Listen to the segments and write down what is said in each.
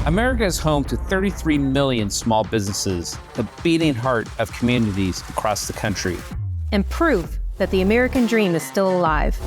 America is home to 33 million small businesses, the beating heart of communities across the country. And proof that the American dream is still alive.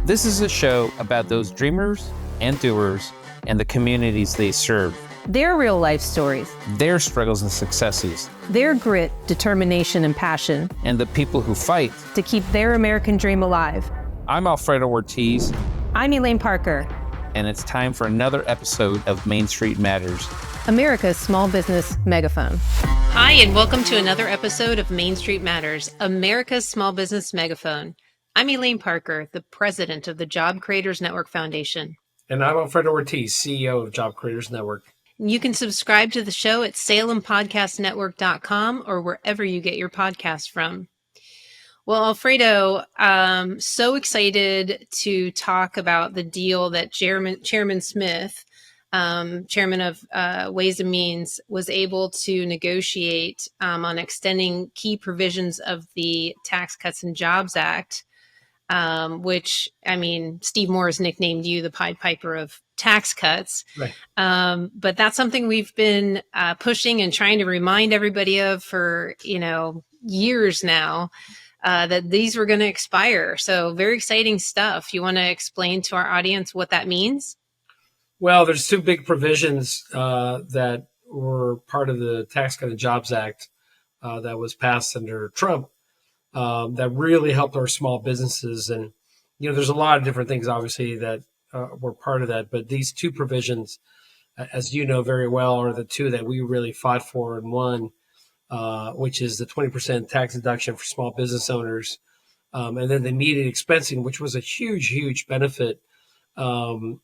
This is a show about those dreamers and doers and the communities they serve. Their real life stories. Their struggles and successes. Their grit, determination, and passion. And the people who fight to keep their American dream alive. I'm Alfredo Ortiz. I'm Elaine Parker. And it's time for another episode of Main Street Matters, America's small business megaphone. Hi, and welcome to another episode of Main Street Matters, America's small business megaphone. I'm Elaine Parker, the president of the Job Creators Network Foundation. And I'm Alfredo Ortiz, CEO of Job Creators Network. You can subscribe to the show at salempodcastnetwork.com or wherever you get your podcasts from. Well, Alfredo, so excited to talk about the deal that Chairman Smith, chairman of Ways and Means, was able to negotiate on extending key provisions of the Tax Cuts and Jobs Act, which, I mean, Steve Morris nicknamed you the Pied Piper of tax cuts. Right. But that's something we've been pushing and trying to remind everybody of for, years now. That these were going to expire. So very exciting stuff. You want to explain to our audience what that means? Well, there's two big provisions that were part of the Tax Cut and Jobs Act that was passed under Trump that really helped our small businesses. And, there's a lot of different things, obviously, that were part of that. But these two provisions, as you know very well, are the two that we really fought for and won. Which is the 20% tax deduction for small business owners, and then the immediate expensing, which was a huge, huge benefit. I'm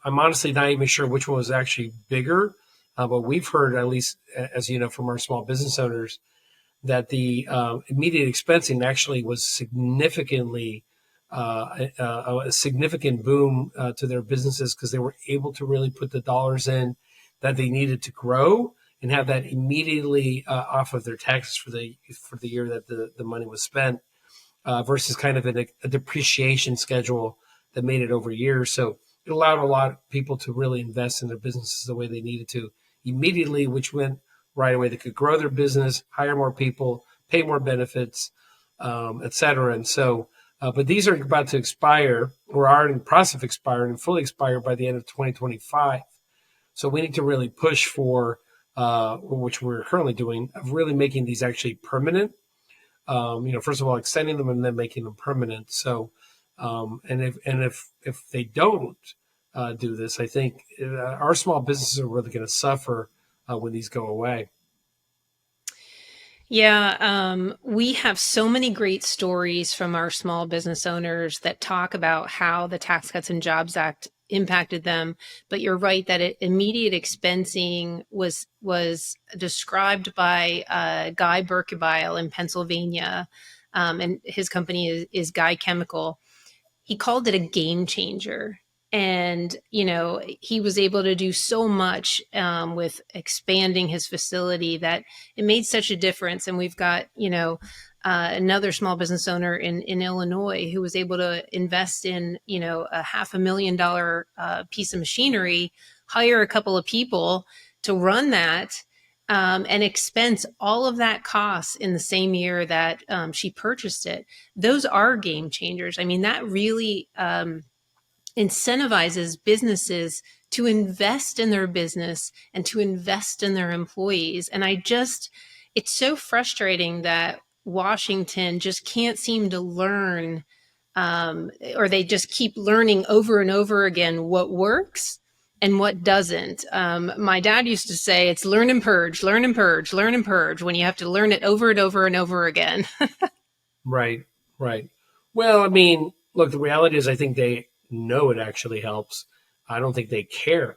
honestly not even sure which one was actually bigger, but we've heard, at least as you know, from our small business owners, that the immediate expensing actually was significantly a significant boom to their businesses because they were able to really put the dollars in that they needed to grow and have that immediately off of their taxes for the year that the money was spent, versus kind of a depreciation schedule that made it over years. So it allowed a lot of people to really invest in their businesses the way they needed to immediately, which meant right away they could grow their business, hire more people, pay more benefits, et cetera. And so, but these are about to expire or are in the process of expiring and fully expire by the end of 2025. So we need to really push for which we're currently doing, of really making these actually permanent. First of all, extending them and then making them permanent. So, and if they don't do this, I think our small businesses are really going to suffer when these go away. Yeah, we have so many great stories from our small business owners that talk about how the Tax Cuts and Jobs Act impacted them. But you're right that immediate expensing was described by Guy Berkebile in Pennsylvania, and his company is Guy Chemical. He called it a game changer. And, he was able to do so much with expanding his facility that it made such a difference. And we've got, another small business owner in Illinois who was able to invest in, a $500,000 piece of machinery, hire a couple of people to run that, and expense all of that costs in the same year that she purchased it. Those are game changers. I mean, that really incentivizes businesses to invest in their business and to invest in their employees. And it's so frustrating that Washington just can't seem to learn, or they just keep learning over and over again what works and what doesn't. My dad used to say it's learn and purge, learn and purge, learn and purge, when you have to learn it over and over and over again. Right. Well, I mean, look, the reality is I think they know it actually helps. I don't think they care.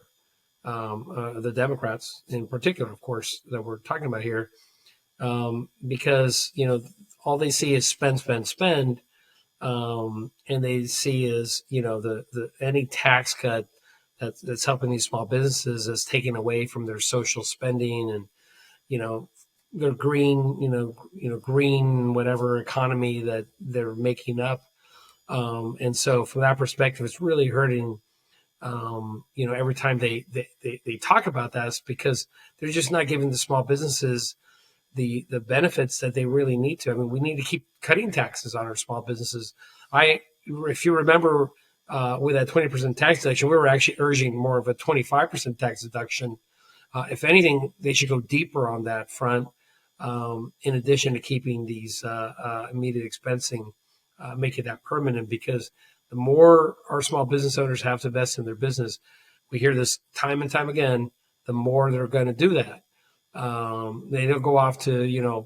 The Democrats in particular, of course, that we're talking about here, because, all they see is spend, and they see is, the any tax cut that's helping these small businesses is taking away from their social spending and, their green, green whatever economy that they're making up. And so from that perspective, it's really hurting Every time they talk about that, it's because they're just not giving the small businesses the benefits that they really need to. I mean, we need to keep cutting taxes on our small businesses. If you remember, with that 20% tax deduction, we were actually urging more of a 25% tax deduction. If anything, they should go deeper on that front, in addition to keeping these immediate expensing, making that permanent, because the more our small business owners have to invest in their business, we hear this time and time again, the more they're going to do that. They don't go off to,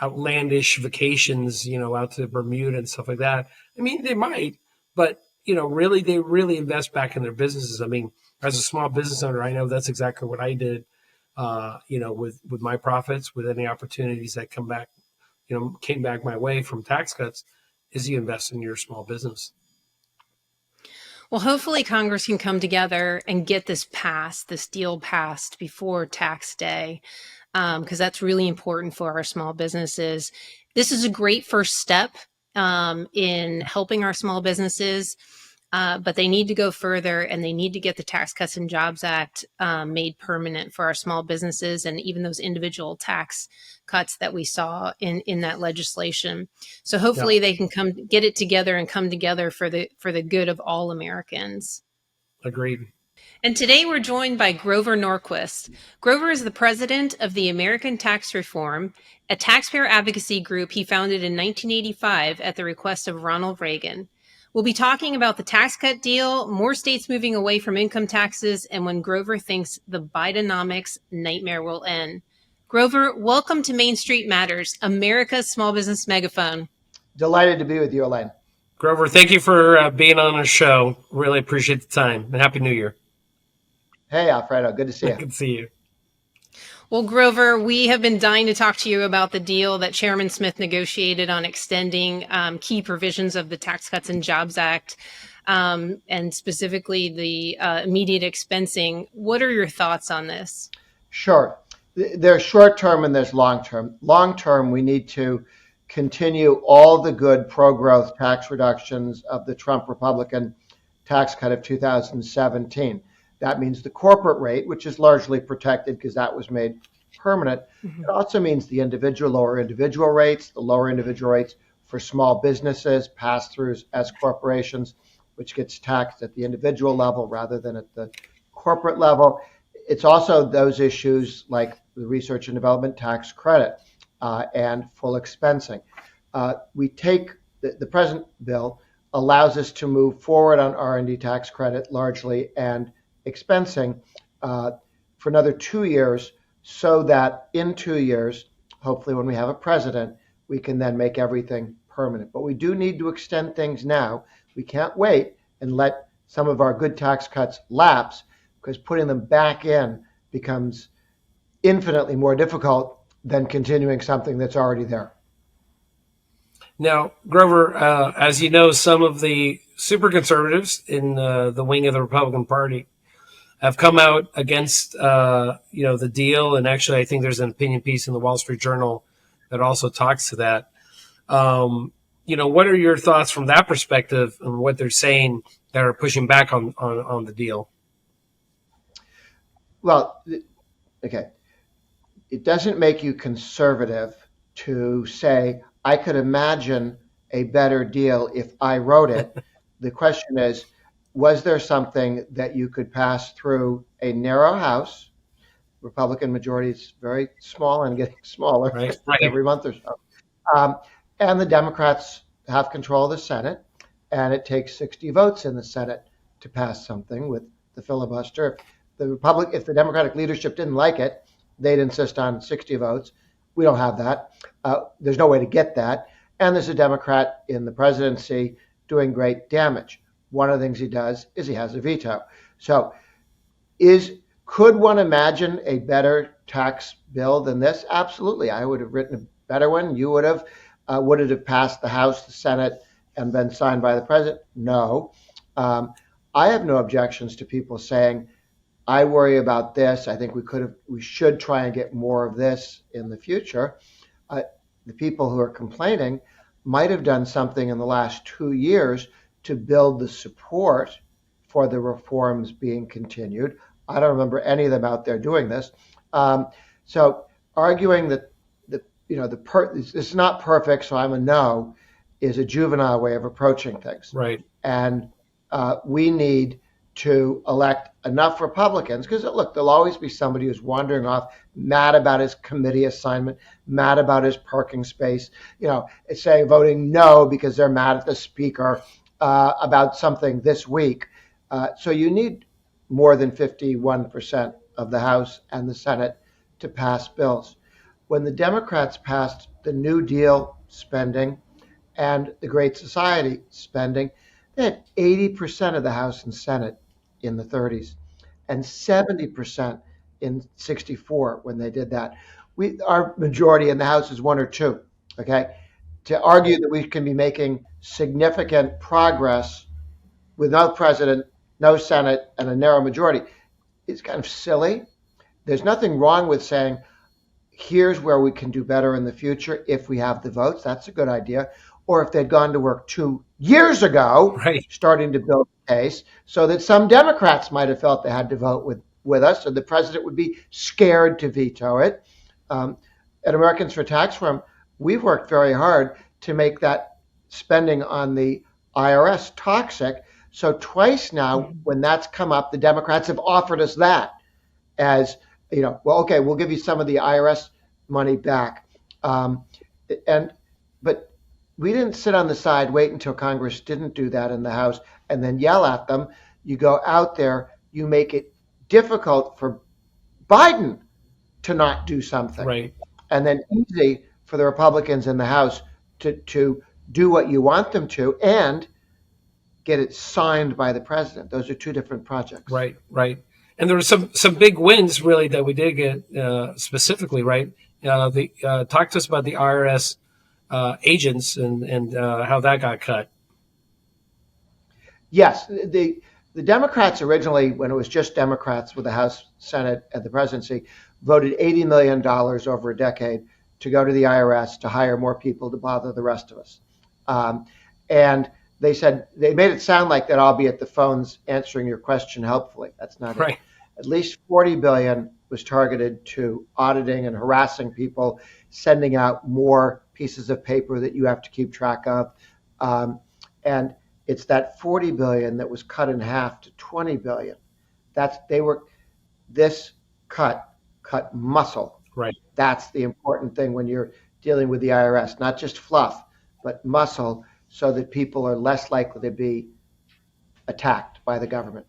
outlandish vacations, out to Bermuda and stuff like that. I mean, they might, but, really, they really invest back in their businesses. I mean, as a small business owner, I know that's exactly what I did, with my profits, with any opportunities that came back my way from tax cuts, is you invest in your small business. Well, hopefully Congress can come together and get this deal passed before tax day, because that's really important for our small businesses. This is a great first step in helping our small businesses, but they need to go further, and they need to get the Tax Cuts and Jobs Act made permanent for our small businesses, and even those individual tax cuts that we saw in that legislation. So hopefully they can get it together and come together for the good of all Americans. Agreed. And today we're joined by Grover Norquist. Grover is the president of the American Tax Reform, a taxpayer advocacy group he founded in 1985 at the request of Ronald Reagan. We'll be talking about the tax cut deal, more states moving away from income taxes, and when Grover thinks the Bidenomics nightmare will end. Grover, welcome to Main Street Matters, America's small business megaphone. Delighted to be with you, Elaine. Grover, thank you for being on our show. Really appreciate the time, and Happy New Year. Hey, Alfredo. Good to see you. Good to see you. Well, Grover, we have been dying to talk to you about the deal that Chairman Smith negotiated on extending key provisions of the Tax Cuts and Jobs Act, and specifically the immediate expensing. What are your thoughts on this? Sure. There's short term and there's long term. Long term, we need to continue all the good pro-growth tax reductions of the Trump Republican tax cut of 2017. That means the corporate rate, which is largely protected because that was made permanent. Mm-hmm. It also means the lower individual rates, the lower individual rates for small businesses, pass-throughs as corporations, which gets taxed at the individual level rather than at the corporate level. It's also those issues like the research and development tax credit and full expensing. We take the present bill allows us to move forward on R&D tax credit largely and expensing for another 2 years, so that in 2 years, hopefully when we have a president, we can then make everything permanent. But we do need to extend things now. We can't wait and let some of our good tax cuts lapse, because putting them back in becomes infinitely more difficult than continuing something that's already there. Now, Grover, as you know, some of the super conservatives in the wing of the Republican Party have come out against the deal, and actually, I think there's an opinion piece in the Wall Street Journal that also talks to that. What are your thoughts from that perspective on what they're saying that are pushing back on the deal? Well, okay, it doesn't make you conservative to say, I could imagine a better deal if I wrote it. The question is, was there something that you could pass through a narrow House? Republican majority is very small and getting smaller right. every month or so. And the Democrats have control of the Senate, and it takes 60 votes in the Senate to pass something with the filibuster. If the Democratic leadership didn't like it, they'd insist on 60 votes. We don't have that. There's no way to get that. And there's a Democrat in the presidency doing great damage. One of the things he does is he has a veto. So could one imagine a better tax bill than this? Absolutely. I would have written a better one. You would have. Would it have passed the House, the Senate, and been signed by the president? No. I have no objections to people saying, I worry about this. I think we should try and get more of this in the future. The people who are complaining might have done something in the last 2 years to build the support for the reforms being continued. I don't remember any of them out there doing this. So arguing that this is not perfect, so I'm a no, is a juvenile way of approaching things. Right. And we need to elect enough Republicans, because look, there'll always be somebody who's wandering off, mad about his committee assignment, mad about his parking space, say voting no because they're mad at the speaker about something this week. So you need more than 51% of the House and the Senate to pass bills. When the Democrats passed the New Deal spending and the Great Society spending, they had 80% of the House and Senate in the 30s and 70% in 64 when they did that. Our majority in the House is 1 or 2, okay? To argue that we can be making significant progress with no president, no Senate, and a narrow majority is kind of silly. There's nothing wrong with saying, here's where we can do better in the future if we have the votes. That's a good idea. Or if they'd gone to work 2 years ago, right, starting to build a case so that some Democrats might have felt they had to vote with us, so the president would be scared to veto it. At Americans for Tax Reform, we've worked very hard to make that spending on the IRS toxic. So twice now, when that's come up, the Democrats have offered us that as, well, okay, we'll give you some of the IRS money back. But we didn't sit on the side, wait until Congress didn't do that in the House, and then yell at them. You go out there, you make it difficult for Biden to not do something. Right. And then easy for the Republicans in the House to do what you want them to and get it signed by the president. Those are two different projects. Right. And there were some big wins, really, that we did get specifically, right? Talk to us about the IRS agents and how that got cut. Yes, the Democrats originally, when it was just Democrats with the House, Senate, and the presidency, voted $80 million over a decade to go to the IRS to hire more people to bother the rest of us. And they said, they made it sound like that I'll be at the phones answering your question helpfully. That's not right. It. At least $40 billion was targeted to auditing and harassing people, sending out more pieces of paper that you have to keep track of. And it's that $40 billion that was cut in half to $20 billion. This cut muscle. Right. That's the important thing when you're dealing with the IRS, not just fluff, but muscle, so that people are less likely to be attacked by the government.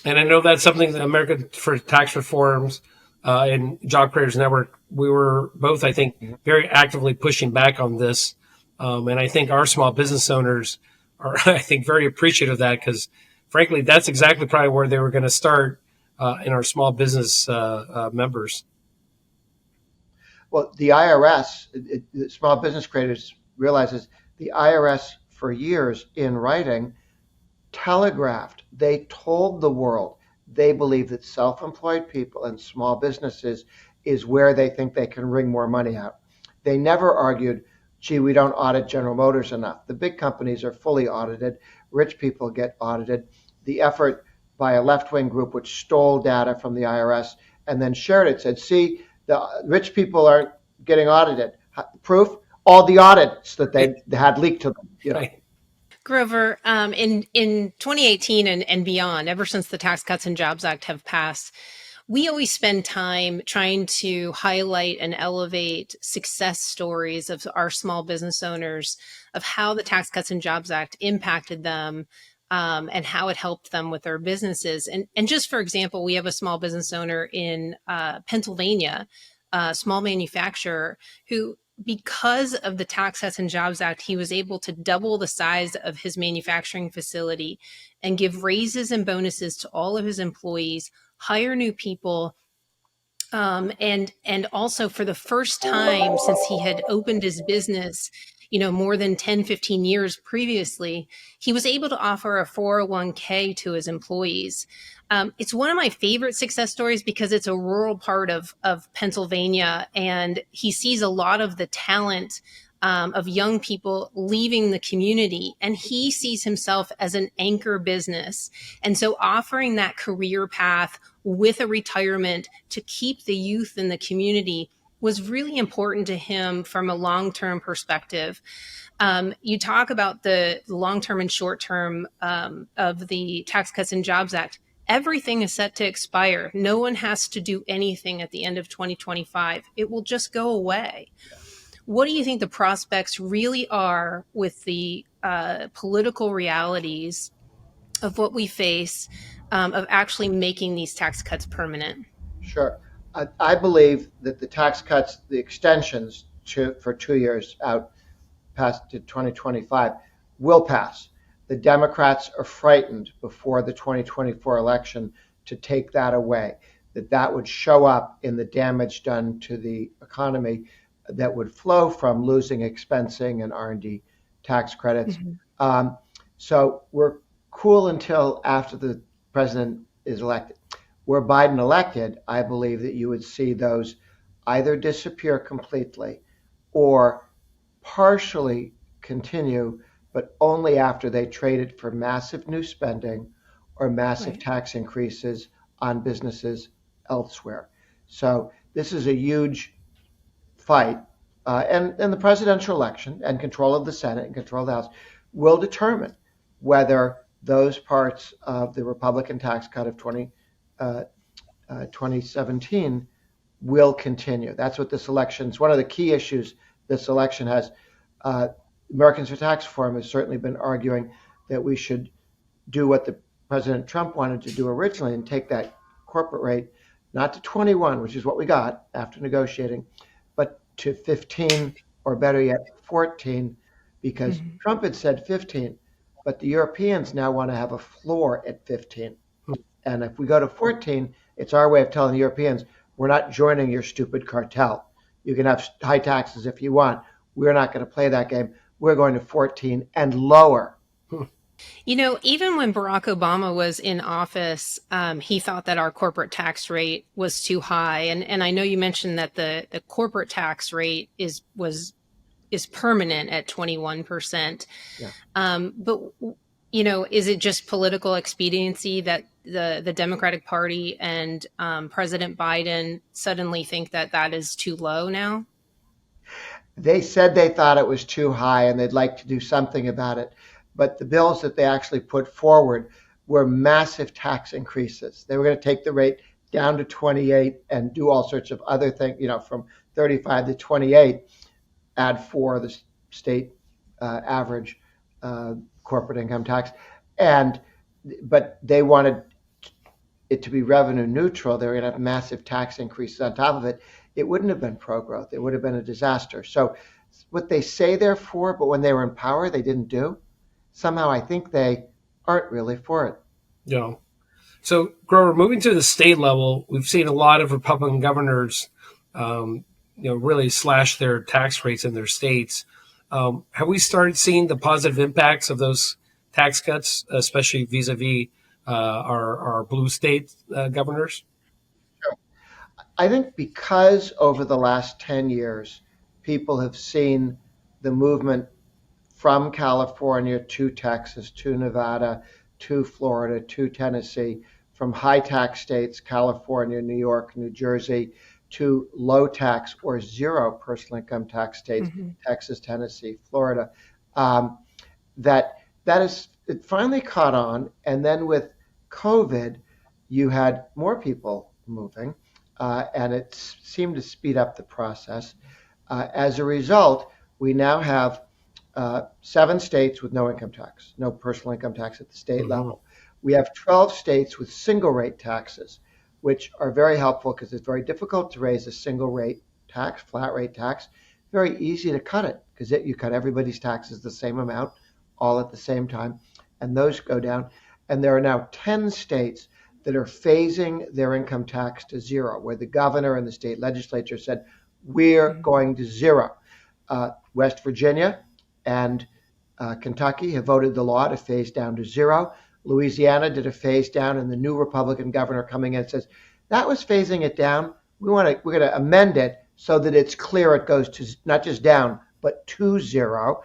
And I know that's something that American for Tax Reforms and Job Creators Network, we were both, I think, very actively pushing back on this. And I think our small business owners are, I think, very appreciative of that because, frankly, that's exactly probably where they were going to start in our small business members. Well, the IRS, the Small Business Creators realizes the IRS for years in writing telegraphed, they told the world they believe that self-employed people and small businesses is where they think they can wring more money out. They never argued, gee, we don't audit General Motors enough. The big companies are fully audited. Rich people get audited. The effort by a left-wing group which stole data from the IRS and then shared it said, see, the rich people aren't getting audited. Proof? All the audits that they had leaked to them. Right. Grover, in 2018 and beyond, ever since the Tax Cuts and Jobs Act have passed, we always spend time trying to highlight and elevate success stories of our small business owners, of how the Tax Cuts and Jobs Act impacted them and how it helped them with their businesses. And just for example, we have a small business owner in Pennsylvania, a small manufacturer who, because of the Tax Cuts and Jobs Act, he was able to double the size of his manufacturing facility and give raises and bonuses to all of his employees, hire new people, and also for the first time since he had opened his business, more than 10, 15 years previously, he was able to offer a 401k to his employees. It's one of my favorite success stories because it's a rural part of Pennsylvania, and he sees a lot of the talent of young people leaving the community, and he sees himself as an anchor business. And so offering that career path with a retirement to keep the youth in the community was really important to him from a long-term perspective. You talk about the long-term and short-term of the Tax Cuts and Jobs Act. Everything is set to expire. No one has to do anything at the end of 2025. It will just go away. What do you think the prospects really are with the political realities of what we face, of actually making these tax cuts permanent? Sure. I believe that the tax cuts, the extensions for 2 years out past to 2025 will pass. The Democrats are frightened before the 2024 election to take that away, that would show up in the damage done to the economy that would flow from losing expensing and R&D tax credits. So we're cool until after the president is elected. Were Biden elected, I believe that you would see those either disappear completely or partially continue, but only after they traded for massive new spending or massive tax increases on businesses elsewhere. So this is a huge fight. And the presidential election and control of the Senate and control of the House will determine whether those parts of the Republican tax cut of 2017 will continue. That's what this election is. One of the key issues this election has. Americans for Tax Reform has certainly been arguing that we should do what the President Trump wanted to do originally and take that corporate rate not to 21, which is what we got after negotiating, but to 15 or better yet 14, because Trump had said 15, but the Europeans now want to have a floor at 15. And if we go to 14, it's our way of telling the Europeans, we're not joining your stupid cartel. You can have high taxes if you want. We're not going to play that game. We're going to 14 and lower. You know, even when Barack Obama was in office, he thought that our corporate tax rate was too high. And I know you mentioned that the corporate tax rate is permanent at 21%. Yeah. But, you know, is it just political expediency that the Democratic Party and President Biden suddenly think that that is too low now? They said they thought it was too high and they'd like to do something about it. But the bills that they actually put forward were massive tax increases. They were going to take the rate down to 28 and do all sorts of other things, you know, from 35 to 28, add 4 the state average corporate income tax. But they wanted it to be revenue neutral. They were going to have massive tax increases on top of it. It wouldn't have been pro-growth. It would have been a disaster. So what they say they're for, but when they were in power, they didn't do. Somehow I think they aren't really for it. Yeah. So, Grover, moving to the state level, we've seen a lot of Republican governors, really slash their tax rates in their states. Have we started seeing the positive impacts of those tax cuts, especially vis-a-vis our blue state governors? Sure. I think because over the last 10 years, people have seen the movement from California to Texas, to Nevada, to Florida, to Tennessee, from high tax states, California, New York, New Jersey, to low tax or zero personal income tax states, Texas, Tennessee, Florida, it finally caught on. And then with COVID, you had more people moving, and it seemed to speed up the process. As a result, we now have 7 states with no income tax, no personal income tax at the state level. We have 12 states with single rate taxes, which are very helpful because it's very difficult to raise a single rate tax, flat rate tax. Very easy to cut it because you cut everybody's taxes the same amount, all at the same time, and those go down. And there are now 10 states that are phasing their income tax to zero, where the governor and the state legislature said, we're going to zero. West Virginia and Kentucky have voted the law to phase down to zero. Louisiana did a phase down, and the new Republican governor coming in says, that was phasing it down. We're going to amend it so that it's clear it goes to not just down, but to zero.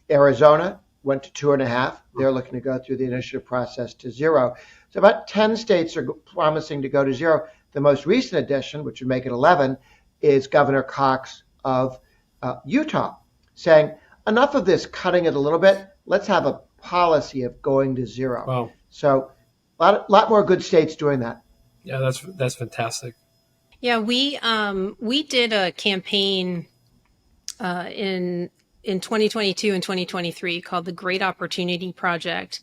Arizona went to 2.5. They're looking to go through the initiative process to zero. So about 10 states are promising to go to zero. The most recent addition, which would make it 11, is Governor Cox of Utah, saying, enough of this cutting it a little bit. Let's have a policy of going to zero. Wow. So a lot more good states doing that. Yeah, that's fantastic. Yeah, we did a campaign in 2022 and 2023 called the Great Opportunity Project.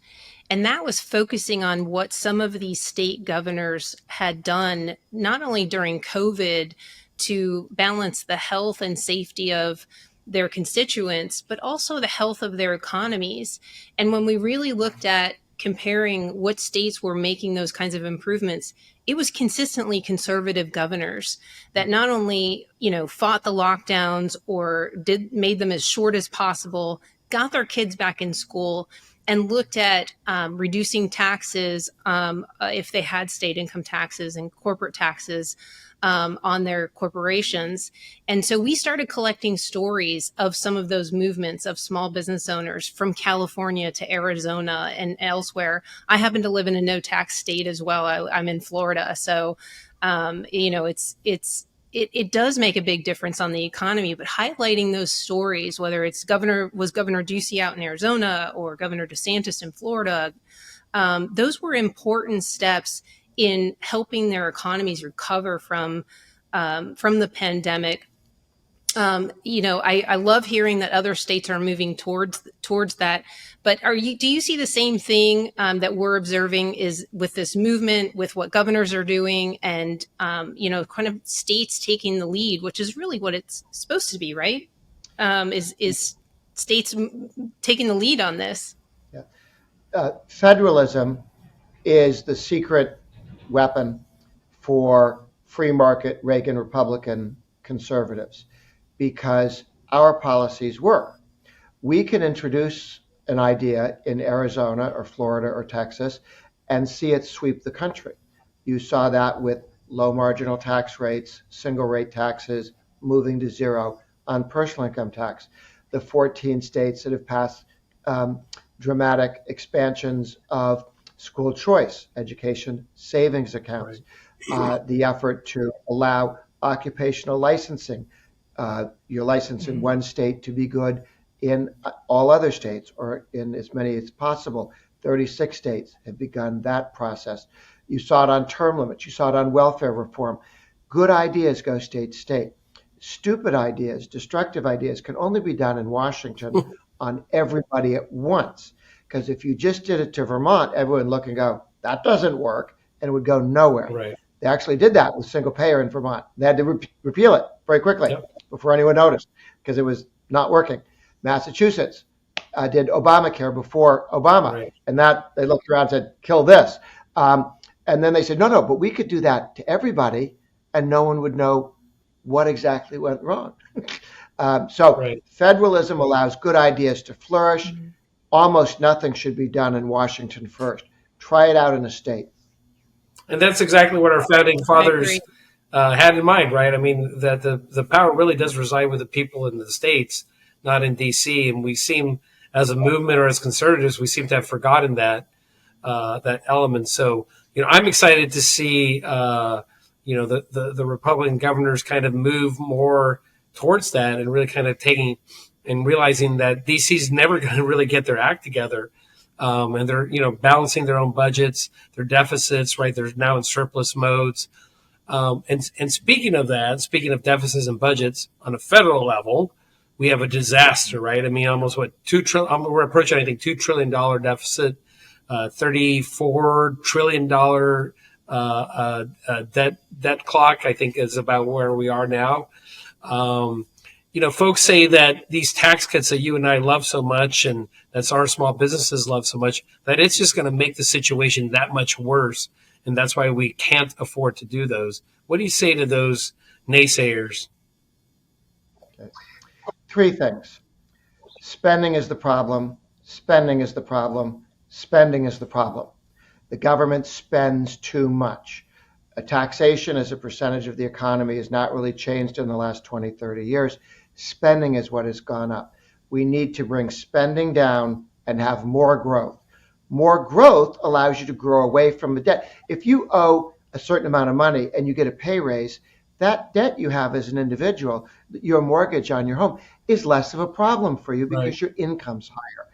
And that was focusing on what some of these state governors had done, not only during COVID to balance the health and safety of their constituents, but also the health of their economies. And when we really looked at comparing what states were making those kinds of improvements, it was consistently conservative governors that not only, fought the lockdowns or made them as short as possible, got their kids back in school, and looked at reducing taxes if they had state income taxes and corporate taxes on their corporations. And so we started collecting stories of some of those movements of small business owners from California to Arizona and elsewhere. I happen to live in a no tax state as well. I'm in Florida. So, it does make a big difference on the economy, but highlighting those stories, whether it's Governor Ducey out in Arizona or Governor DeSantis in Florida, those were important steps in helping their economies recover from the pandemic. I love hearing that other states are moving towards that. But do you see the same thing that we're observing is with this movement, with what governors are doing, and kind of states taking the lead, which is really what it's supposed to be, right? Is states taking the lead on this? Yeah. Federalism is the secret weapon for free market Reagan Republican conservatives, because our policies work. We can introduce an idea in Arizona or Florida or Texas and see it sweep the country. You saw that with low marginal tax rates, single rate taxes, moving to zero on personal income tax. The 14 states that have passed dramatic expansions of school choice, education savings accounts, the effort to allow occupational licensing, your license in one state to be good in all other states, or in as many as possible. 36 states have begun that process. You saw it on term limits. You saw it on welfare reform. Good ideas go state to state. Stupid ideas, destructive ideas can only be done in Washington on everybody at once. Because if you just did it to Vermont, everyone would look and go, that doesn't work, and it would go nowhere. Right. They actually did that with single payer in Vermont. They had to repeal it very quickly before anyone noticed, because it was not working. Massachusetts did Obamacare before Obama, and that they looked around and said, kill this. And then they said, no, but we could do that to and no one would know what exactly went wrong. Federalism allows good ideas to flourish. Mm-hmm. Almost nothing should be done in Washington first. Try it out in a state. And that's exactly what our founding fathers had in mind, right? I mean, that the power really does reside with the people in the states, not in D.C. And we seem, as a movement or as conservatives, we seem to have forgotten that element. So, I'm excited to see, the Republican governors kind of move more towards that and really kind of taking and realizing that D.C.'s never going to really get their act together. And they're, balancing their own budgets, their deficits, right? They're now in surplus modes. And speaking of deficits and budgets on a federal level, we have a disaster, right? I mean, almost $2 trillion, we're approaching, I think, $2 trillion deficit, $34 trillion debt clock, I think, is about where we are now. Folks say that these tax cuts that you and I love so much, and that's our small businesses love so much, that it's just going to make the situation that much worse. And that's why we can't afford to do those. What do you say to those naysayers? Okay. 3 things. Spending is the problem. Spending is the problem. Spending is the problem. The government spends too much. Taxation as a percentage of the economy has not really changed in the last 20, 30 years. Spending is what has gone up. We need to bring spending down and have more growth. More growth allows you to grow away from the debt. If you owe a certain amount of money and you get a pay raise, that debt you have as an individual, your mortgage on your home, is less of a problem for you because your income's higher.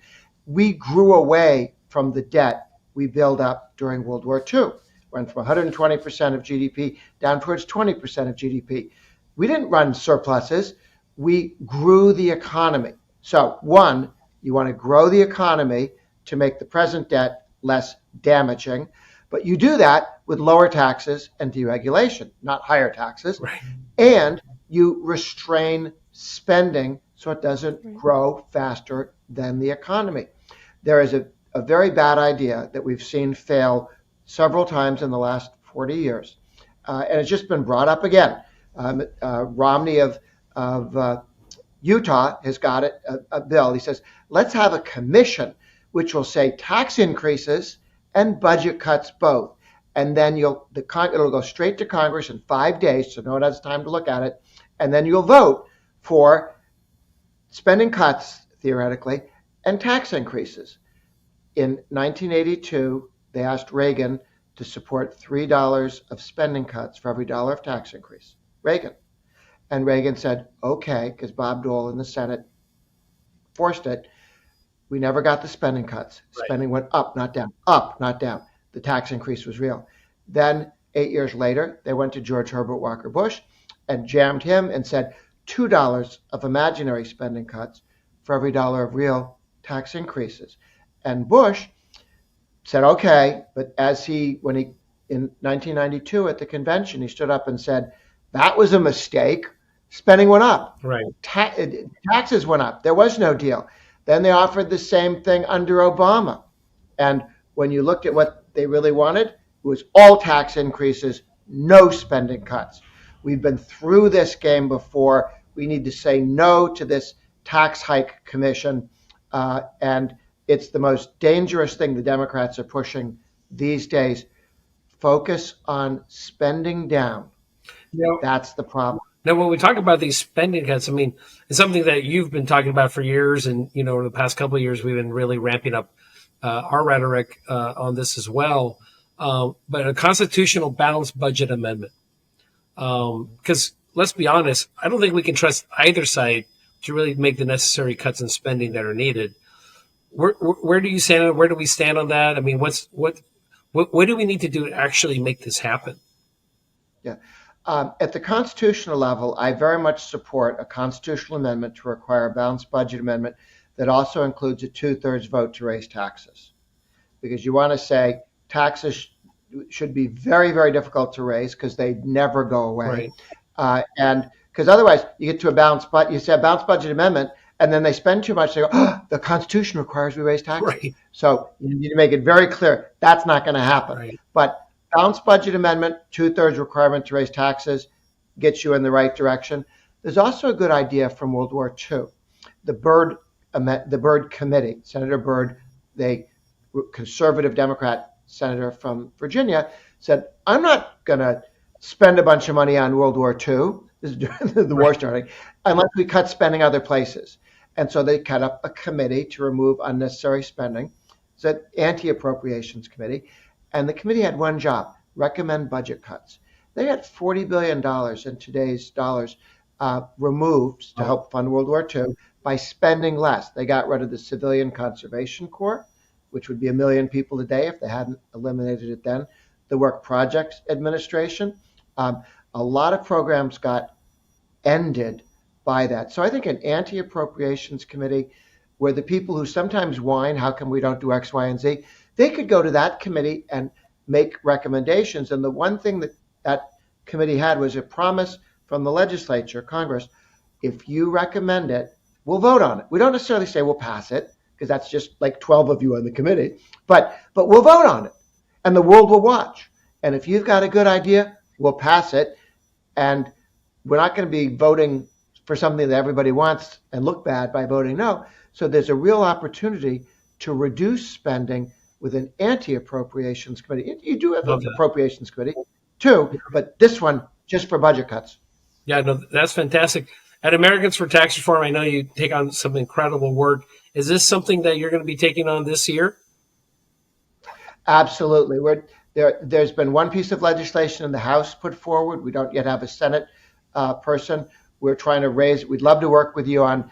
We grew away from the debt we built up during World War II. Went from 120% of GDP down towards 20% of GDP. We didn't run surpluses. We grew the economy. So one, you want to grow the economy to make the present debt less damaging, but you do that with lower taxes and deregulation, not higher taxes. Right. And you restrain spending so it doesn't grow faster than the economy. There is a very bad idea that we've seen fail several times in the last 40 years, and it's just been brought up again. Romney of Utah has got a bill. He says, let's have a commission which will say tax increases and budget cuts both. And then it'll go straight to Congress in 5 days, so no one has time to look at it. And then you'll vote for spending cuts, theoretically, and tax increases. In 1982, they asked Reagan to support $3 of spending cuts for every dollar of tax increase. Reagan. And Reagan said, okay, because Bob Dole in the Senate forced it. We never got the spending cuts. Spending went up, not down. Up, not down. The tax increase was real. Then 8 years later, they went to George Herbert Walker Bush and jammed him and said $2 of imaginary spending cuts for every dollar of real tax increases. And Bush said, okay, but when he in 1992 at the convention, he stood up and said, that was a mistake. Spending went up. Right. Taxes went up. There was no deal. Then they offered the same thing under Obama. And when you looked at what they really wanted, it was all tax increases, no spending cuts. We've been through this game before. We need to say no to this tax hike commission. And it's the most dangerous thing the Democrats are pushing these days. Focus on spending down. That's the problem. Now, when we talk about these spending cuts, I mean, it's something that you've been talking about for years. And, over the past couple of years, we've been really ramping up our rhetoric on this as well. But a constitutional balanced budget amendment. Because let's be honest, I don't think we can trust either side to really make the necessary cuts in spending that are needed. Where do you stand? Where do we stand on that? I mean, what do we need to do to actually make this happen? Yeah. At the constitutional level, I very much support a constitutional amendment to require a balanced budget amendment that also includes a 2/3 vote to raise taxes. Because you want to say taxes should be very, very difficult to raise because they never go away. Right. And because otherwise you get to a balanced budget, you say a balanced budget amendment, and then they spend too much. They go, the Constitution requires we raise taxes. Right. So you need to make it very clear that's not going to happen. Right. But balanced budget amendment, 2/3 requirement to raise taxes, gets you in the right direction. There's also a good idea from World War II. The Byrd Committee, Senator Byrd, the conservative Democrat senator from Virginia, said, I'm not going to spend a bunch of money on World War II, this is during the war starting, unless we cut spending other places. And so they cut up a committee to remove unnecessary spending. It's an anti-appropriations committee. And the committee had one job, recommend budget cuts. They had $40 billion in today's dollars removed to help fund World War II by spending less. They got rid of the Civilian Conservation Corps, which would be 1 million people a day if they hadn't eliminated it then. The Work Projects Administration. A lot of programs got ended by that. So I think an anti-appropriations committee where the people who sometimes whine, how come we don't do X, Y, and Z, they could go to that committee and make recommendations. And the one thing that committee had was a promise from the legislature, Congress, if you recommend it, we'll vote on it. We don't necessarily say we'll pass it, because that's just like 12 of you on the committee, but we'll vote on it, and the world will watch. And if you've got a good idea, we'll pass it, and we're not going to be voting for something that everybody wants and look bad by voting no. So there's a real opportunity to reduce spending with an anti-appropriations committee. You do have an appropriations committee too, but this one just for budget cuts. Yeah, no, that's fantastic. At Americans for Tax Reform, I know you take on some incredible work. Is this something that you're going to be taking on this year? Absolutely. There's been one piece of legislation in the House put forward. We don't yet have a Senate person. We're trying to we'd love to work with you on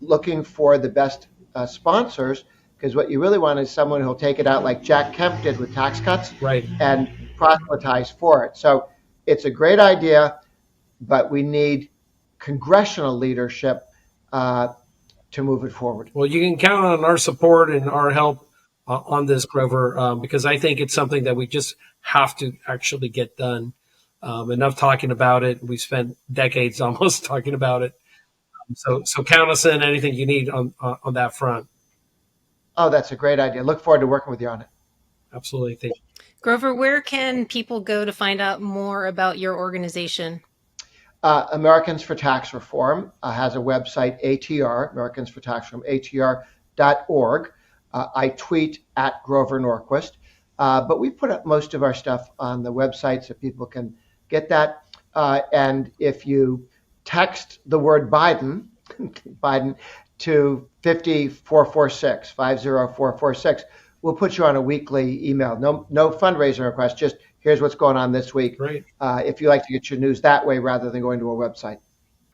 looking for the best sponsors, because what you really want is someone who'll take it out like Jack Kemp did with tax cuts, right, and proselytize for it. So it's a great idea, but we need congressional leadership to move it forward. Well, you can count on our support and our help on this, Grover, because I think it's something that we just have to actually get done. Enough talking about it. We spent decades almost talking about it. So count us in, anything you need on that front. Oh, that's a great idea. Look forward to working with you on it. Absolutely. Thank you. Grover, where can people go to find out more about your organization? Americans for Tax Reform has a website, ATR, Americans for Tax Reform, ATR.org. I tweet at Grover Norquist, but we put up most of our stuff on the website so people can get that. And if you text the word Biden, Biden, to 50446, 50446, we'll put you on a weekly email. No fundraising request, just here's what's going on this week. Great. If you like to get your news that way rather than going to a website.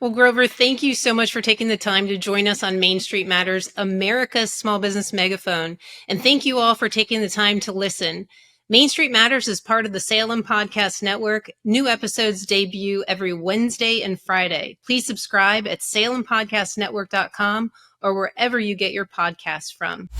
Well, Grover, thank you so much for taking the time to join us on Main Street Matters, America's small business megaphone. And thank you all for taking the time to listen. Main Street Matters is part of the Salem Podcast Network. New episodes debut every Wednesday and Friday. Please subscribe at salempodcastnetwork.com or wherever you get your podcasts from.